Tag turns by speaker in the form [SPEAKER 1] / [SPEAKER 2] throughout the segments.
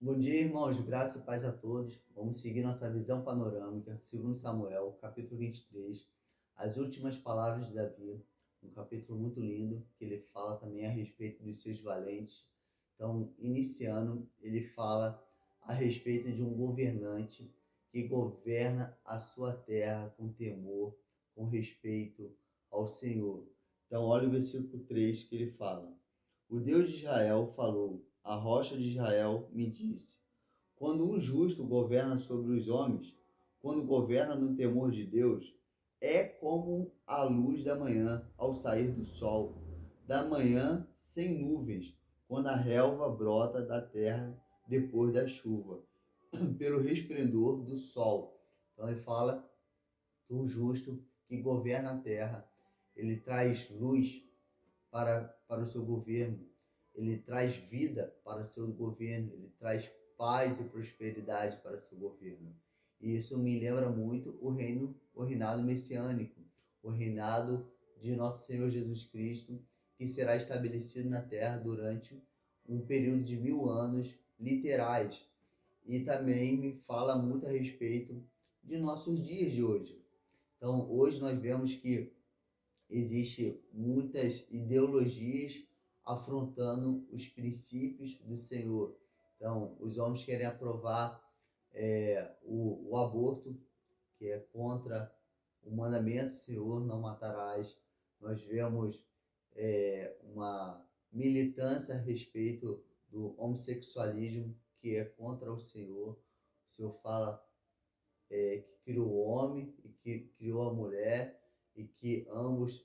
[SPEAKER 1] Bom dia, irmãos. Graça e paz a todos. Vamos seguir nossa visão panorâmica, segundo Samuel, capítulo 23, as últimas palavras de Davi, um capítulo muito lindo, que ele fala também a respeito dos seus valentes. Então, iniciando, ele fala a respeito de um governante que governa a sua terra com temor, com respeito ao Senhor. Então, olha o versículo 3 que ele fala: O Deus de Israel falou, a rocha de Israel me disse. Quando um justo governa sobre os homens, quando governa no temor de Deus, é como a luz da manhã ao sair do sol, da manhã sem nuvens, quando a relva brota da terra depois da chuva, pelo resplendor do sol. Então ele fala que o justo que governa a terra, ele traz luz para o seu governo, ele traz vida para o seu governo, ele traz paz e prosperidade para o seu governo. E isso me lembra muito o reinado messiânico, o reinado de nosso Senhor Jesus Cristo, que será estabelecido na terra durante um período de 1000 anos literais. E também me fala muito a respeito de nossos dias de hoje. Então, hoje nós vemos que existe muitas ideologias afrontando os princípios do Senhor. Então, os homens querem aprovar o aborto, que é contra o mandamento do Senhor, não matarás. Nós vemos uma militância a respeito do homossexualismo, que é contra o Senhor. O Senhor fala que criou o homem e que criou a mulher e que ambos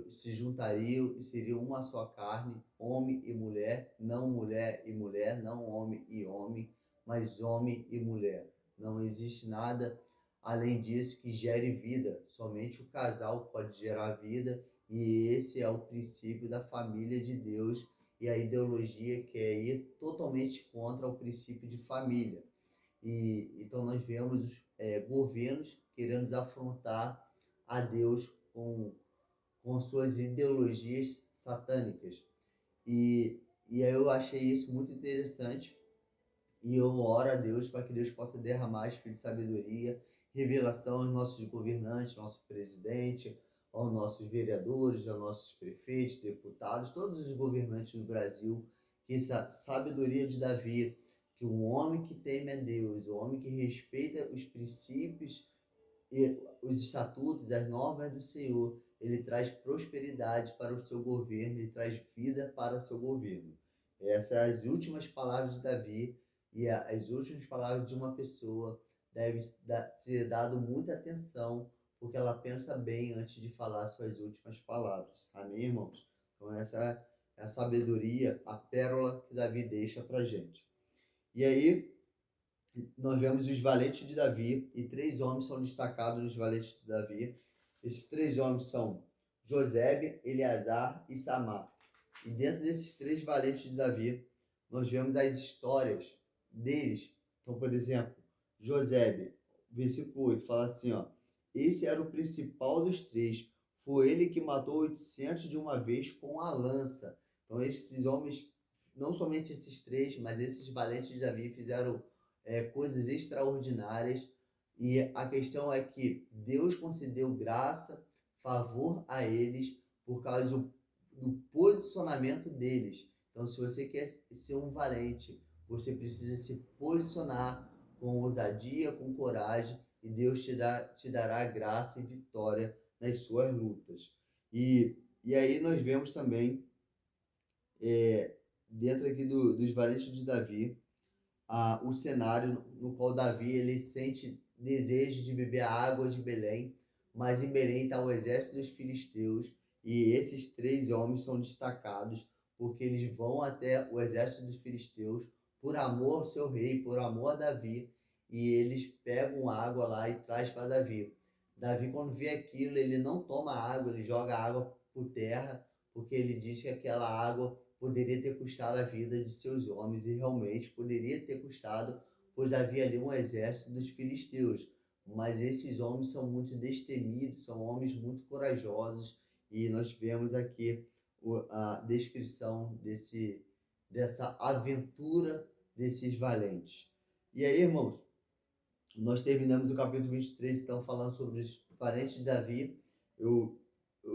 [SPEAKER 1] se juntariam e seriam uma só carne, homem e mulher, não homem e homem, mas homem e mulher. Não existe nada além disso que gere vida, somente o casal pode gerar vida, e esse é o princípio da família de Deus, e a ideologia quer ir totalmente contra o princípio de família. E então nós vemos governos querendo afrontar a Deus com suas ideologias satânicas. E aí eu achei isso muito interessante, e eu oro a Deus para que Deus possa derramar espírito de sabedoria, revelação aos nossos governantes, nosso presidente, aos nossos vereadores, aos nossos prefeitos, deputados, todos os governantes do Brasil, que essa sabedoria de Davi, que o homem que teme a Deus, o homem que respeita os princípios e os estatutos, as normas do Senhor, ele traz prosperidade para o seu governo, ele traz vida para o seu governo. Essas são as últimas palavras de Davi, e as últimas palavras de uma pessoa deve ser dado muita atenção, porque ela pensa bem antes de falar suas últimas palavras. Amém, irmãos? Então essa é a sabedoria, a pérola que Davi deixa para gente. E aí, nós vemos os valentes de Davi, e 3 homens são destacados nos valentes de Davi. Esses 3 homens são Josebe, Eleazar e Samar. E dentro desses 3 valentes de Davi, nós vemos as histórias deles. Então, por exemplo, Josebe, versículo 8, fala assim, ó: esse era o principal dos 3, foi ele que matou 800 de uma vez com a lança. Então, esses homens, não somente esses 3, mas esses valentes de Davi fizeram coisas extraordinárias, e a questão é que Deus concedeu graça, favor a eles por causa do posicionamento deles. Então, se você quer ser um valente, você precisa se posicionar com ousadia, com coragem, e Deus te dará graça e vitória nas suas lutas. E aí nós vemos também, dentro aqui dos valentes de Davi, o cenário no qual Davi ele sente desejo de beber a água de Belém, mas em Belém está o exército dos filisteus, e esses 3 homens são destacados porque eles vão até o exército dos filisteus por amor ao seu rei, por amor a Davi, e eles pegam água lá e traz para Davi. Davi, quando vê aquilo, ele não toma água, ele joga a água por terra, porque ele diz que aquela água poderia ter custado a vida de seus homens, e realmente poderia ter custado, pois havia ali um exército dos filisteus. Mas esses homens são muito destemidos, são homens muito corajosos, e nós vemos aqui a descrição dessa aventura desses valentes. E aí, irmãos, nós terminamos o capítulo 23, então, falando sobre os valentes de Davi. Eu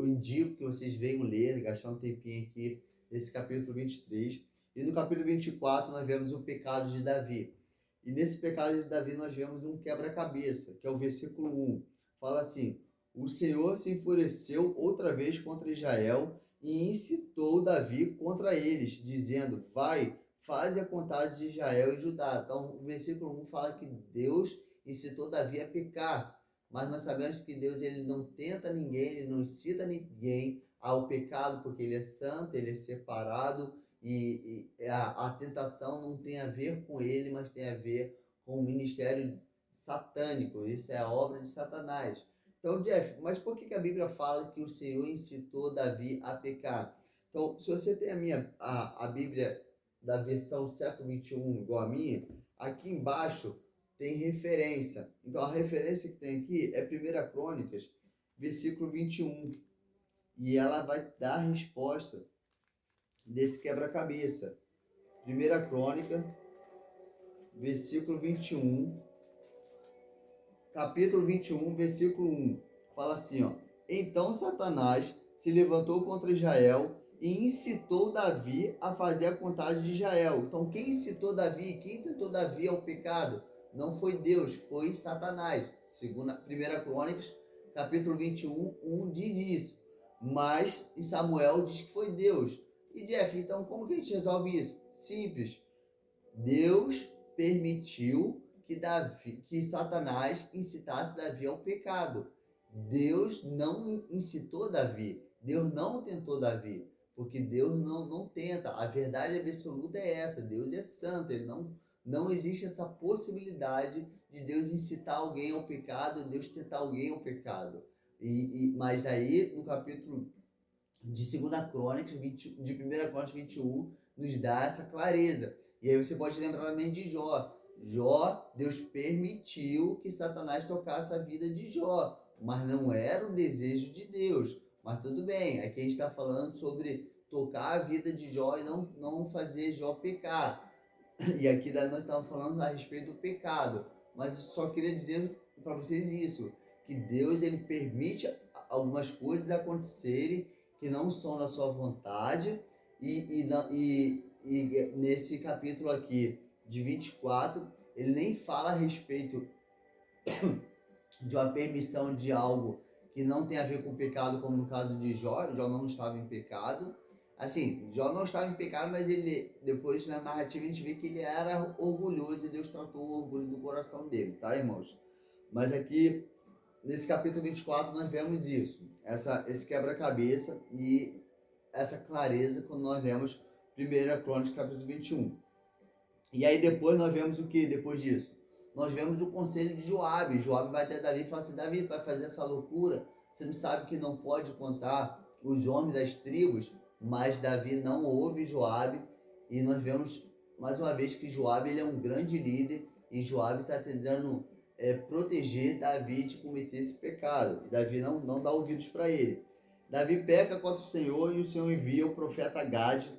[SPEAKER 1] indico que vocês venham ler, gastar um tempinho aqui nesse capítulo 23. E no capítulo 24 nós vemos o pecado de Davi. E nesse pecado de Davi nós vemos um quebra-cabeça, que é o versículo 1. Fala assim: o Senhor se enfureceu outra vez contra Israel e incitou Davi contra eles, dizendo: vai, faze a contagem de Israel e Judá. Então o versículo 1 fala que Deus incitou Davi a pecar. Mas nós sabemos que Deus ele não tenta ninguém, ele não incita ninguém ao pecado, porque ele é santo, ele é separado, e a tentação não tem a ver com ele, mas tem a ver com o ministério satânico. Isso é a obra de Satanás. Então, Jeff, mas por que a Bíblia fala que o Senhor incitou Davi a pecar? Então, se você tem a Bíblia da versão século XXI igual a minha, aqui embaixo tem referência. Então, a referência que tem aqui é 1 Crônicas, versículo 21. E ela vai dar a resposta desse quebra-cabeça. 1 Crônica, versículo 21. Capítulo 21, versículo 1. Fala assim, ó. Então Satanás se levantou contra Israel e incitou Davi a fazer a contagem de Israel. Então, quem incitou Davi, quem tentou Davi ao pecado? Não foi Deus, foi Satanás. Segunda, 1 Crônicas, capítulo 21, 1 diz isso. Mas em Samuel diz que foi Deus. E Jeff, então como que a gente resolve isso? Simples. Deus permitiu que Satanás incitasse Davi ao pecado. Deus não incitou Davi. Deus não tentou Davi. Porque Deus não tenta. A verdade absoluta é essa. Deus é santo. Ele não existe essa possibilidade de Deus incitar alguém ao pecado, Deus tentar alguém ao pecado. Mas aí, no capítulo de 2 Crônicas, de 1 Crônicas 21, nos dá essa clareza. E aí você pode lembrar também de Jó. Jó, Deus permitiu que Satanás tocasse a vida de Jó, mas não era o desejo de Deus. Mas tudo bem, aqui a gente está falando sobre tocar a vida de Jó e não fazer Jó pecar. E aqui nós estamos falando a respeito do pecado. Mas eu só queria dizer para vocês isso, que Deus ele permite algumas coisas acontecerem que não são da sua vontade, e nesse capítulo aqui de 24, ele nem fala a respeito de uma permissão de algo que não tem a ver com o pecado, como no caso de Jó. Jó não estava em pecado. Assim, Jó não estava em pecado, mas ele, depois na narrativa a gente vê que ele era orgulhoso e Deus tratou o orgulho do coração dele, tá, irmãos? Mas aqui, nesse capítulo 24, nós vemos isso, esse quebra-cabeça e essa clareza quando nós lemos 1 Crônicas, capítulo 21. E aí depois nós vemos o que depois disso? Nós vemos o conselho de Joabe. Joabe vai até Davi e fala assim: Davi, tu vai fazer essa loucura? Você não sabe que não pode contar os homens das tribos? Mas Davi não ouve Joabe, e nós vemos mais uma vez que Joabe ele é um grande líder, e Joabe está tentando proteger Davi de cometer esse pecado. E Davi não dá ouvidos para ele. Davi peca contra o Senhor, e o Senhor envia o profeta Gade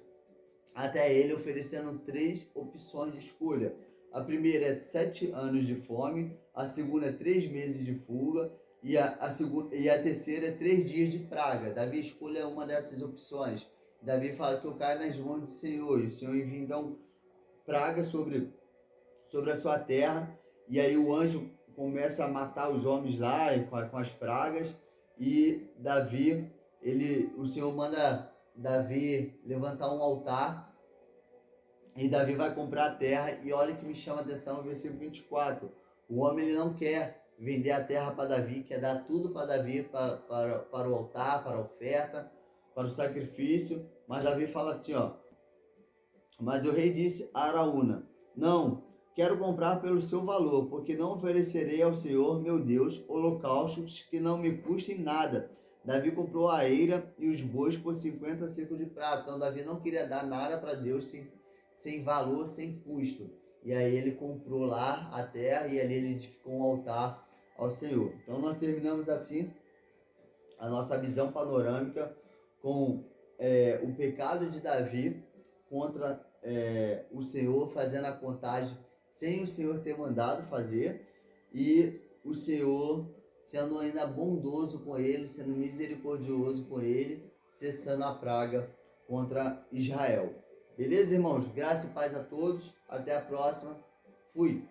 [SPEAKER 1] até ele, oferecendo 3 opções de escolha. A primeira é 7 anos de fome, a segunda é 3 meses de fuga, e a terceira é 3 dias de praga. Davi escolhe uma dessas opções. Davi fala que eu caio nas mãos do Senhor, e o Senhor envia então praga sobre a sua terra, e aí o anjo começa a matar os homens lá com as pragas, e Davi, o Senhor manda Davi levantar um altar, e Davi vai comprar a terra. E olha que me chama a atenção o versículo 24. O homem ele não quer vender a terra para Davi, quer dar tudo para Davi, para o altar, para a oferta, para o sacrifício. Mas Davi fala assim, ó: mas o rei disse a Araúna: não, quero comprar pelo seu valor, porque não oferecerei ao Senhor meu Deus holocaustos que não me custem nada. Davi comprou a eira e os bois por 50 ciclos de prata. Então Davi não queria dar nada para Deus sem valor, sem custo. E aí ele comprou lá a terra, e ali ele edificou um altar ao Senhor. Então nós terminamos assim a nossa visão panorâmica com o pecado de Davi contra o Senhor fazendo a contagem sem o Senhor ter mandado fazer, e o Senhor sendo ainda bondoso com ele, sendo misericordioso com ele, cessando a praga contra Israel. Beleza, irmãos? Graça e paz a todos. Até a próxima. Fui.